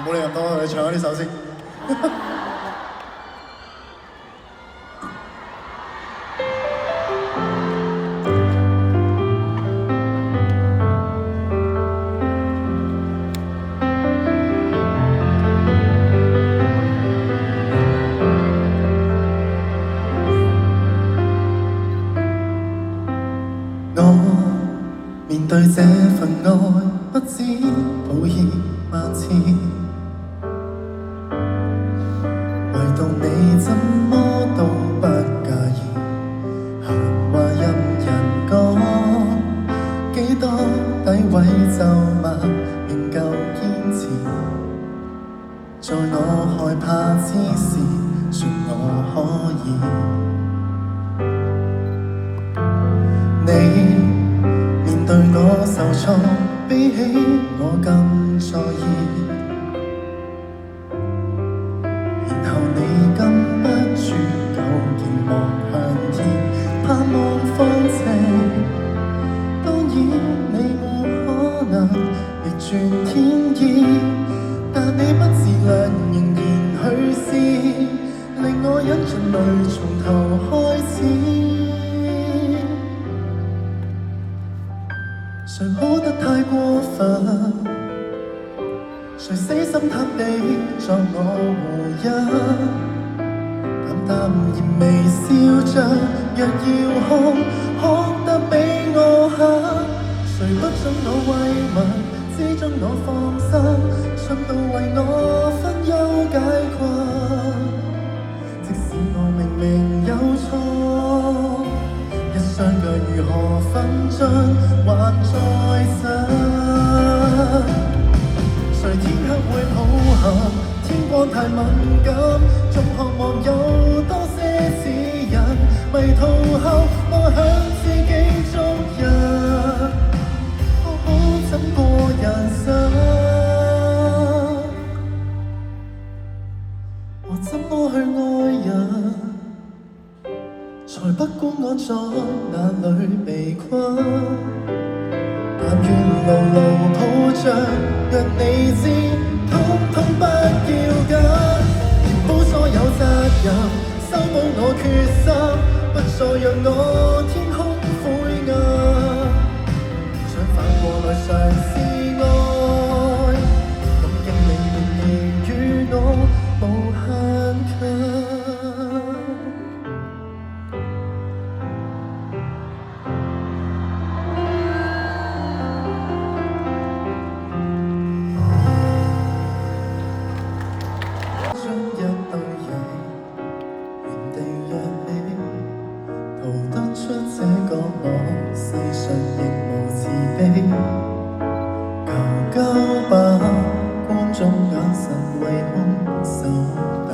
冇理咁多，你唱下呢首先。面對這份愛，不知抱歉萬次，唯獨你怎麼都不介意，閒話任人講，幾多詆毀咒罵仍舊堅持，在我害怕之時，說我可以。你對我受挫，比起我更在意。然後你禁不住糾結望向天，盼望放晴。當然你沒可能逆轉天意，但你不自量仍然去試，令我忍着淚從頭開始。誰好得太過分？誰死心塌地作我護蔭？淡淡然微笑着，若要哭，哭得比我狠。誰不准我慰問，只准我放心，信道為我分憂解困。即使我明明有錯，一雙腳如何分進還在身？誰天黑會抱憾？天光太敏感，總渴望有多些指引。迷途後，我向自己捉人，好好怎過人生？我怎麼去愛人？才不管我在哪裏被困，但願牢牢抱着，讓你知，通通不要緊。填補所有責任，修補我決心，不再讓我天空灰暗。想反過來嘗試愛，感激你仍然與我無限近。求交吧，觀眾眼神為兇手打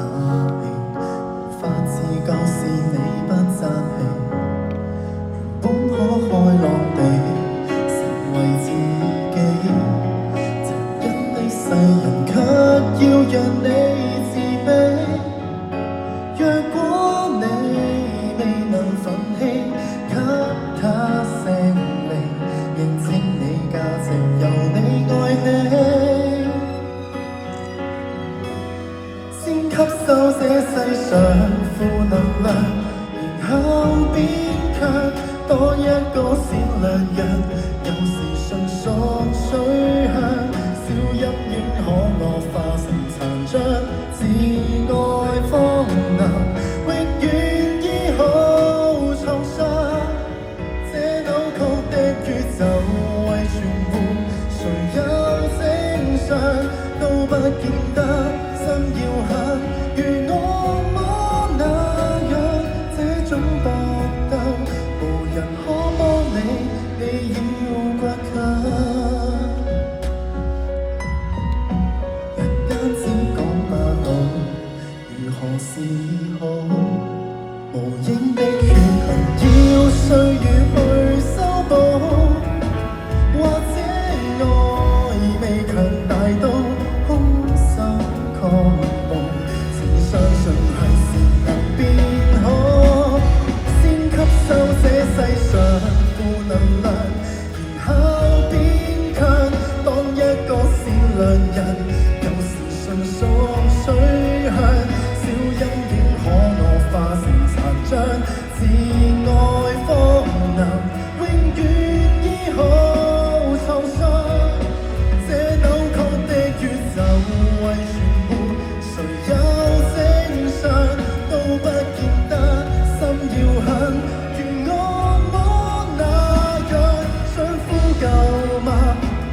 氣，無法自救是你不爭氣，原本可開朗地成為自己，殘忍的世人卻要讓你自卑。若果你未能奮起，給他勝利，認清你價值由你愛起，先吸收這世上負能量，然後變強，多一個善良人，有時純屬取向，小陰影可惡化成殘障，自愛方能永遠醫好創傷。這扭曲的宇宙為全部，誰有正常都不見得真要狠，如我魔那樣這種搏鬥，無人可幫你，你要倔強。人間只講霸道，如何是好？無影的血痕要歲月去修補，或者愛未強大到空心抗暴，只相信係善能變好，先吸收這世上負能量。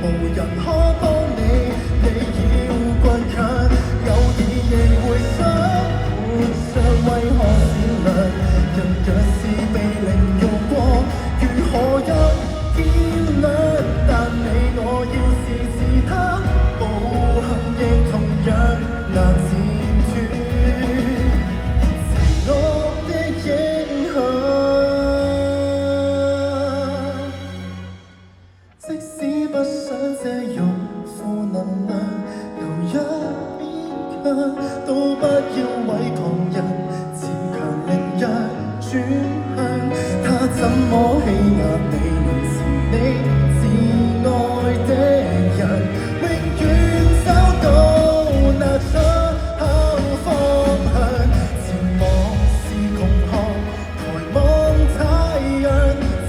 無人可幫你，你要倔強，偶爾亦會想活着為何善良？人若是被凌辱過，如何有見亮？但你我要是他，暴行亦同樣難剪斷邪惡的影響。即使不想借用負能量，又一勉強，都不要為旁人自強凌弱轉向。他怎麼欺壓你，連是你至愛的人，永遠找到那出口方向。前往是窮巷，抬望太陽，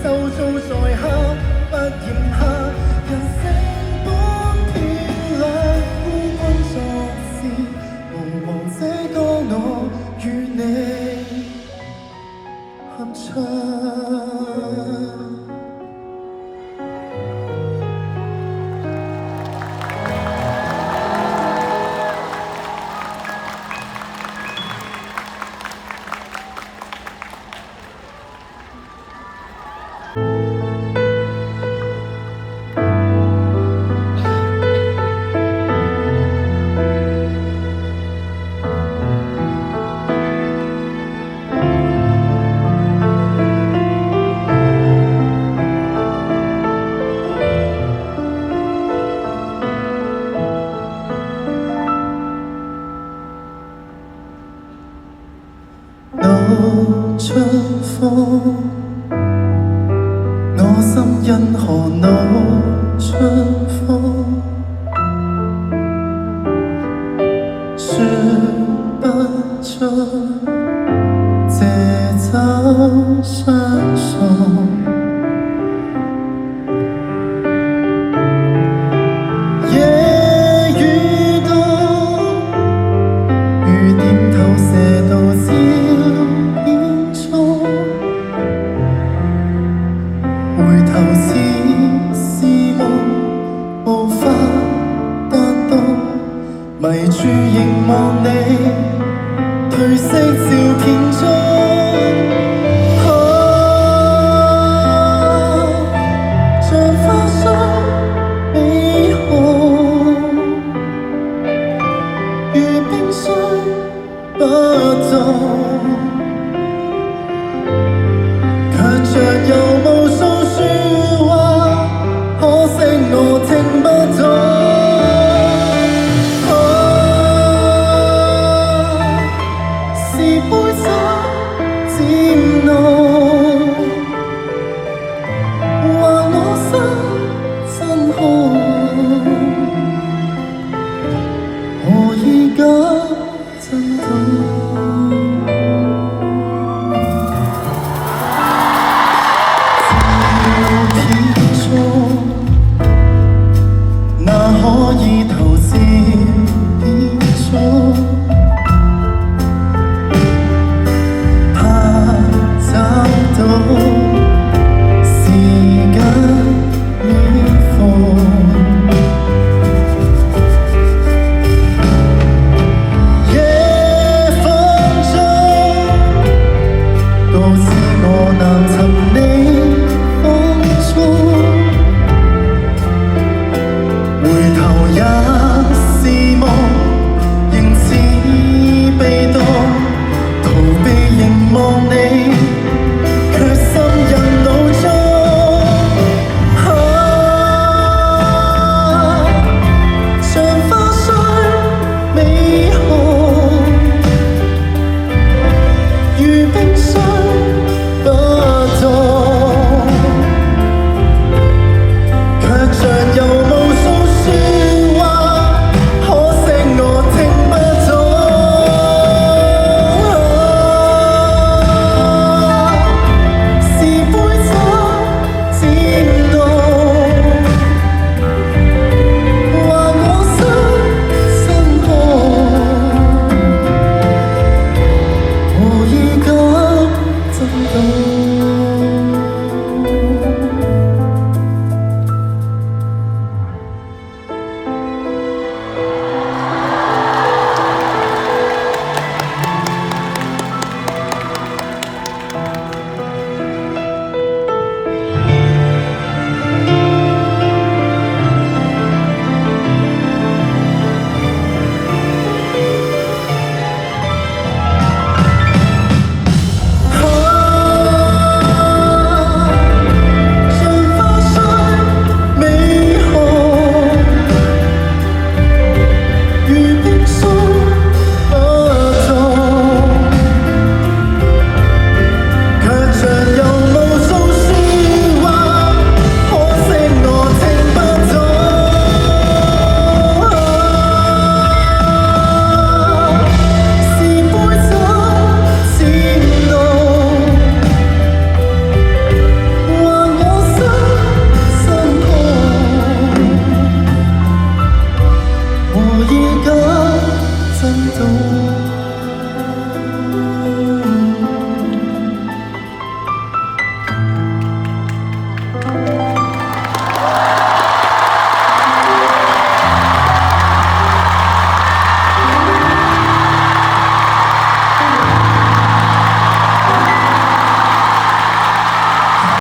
周遭在黑，不嫌黑，人性般漂亮。孤軍作戰，無望這個我與你合唱。怒出風，我心因何怒出風？說不出這走相送。夜雨到，雨點投射到焦點中，回頭似是夢，無法彈動，迷住凝望你褪色照片中。像花霜美紅，如冰霜不動，卻着有無數説話，可惜我聽不懂。是杯酒漸濃，話我心真空，何以假震動？照片中，哪可以投照片中？怕找到時間裂縫。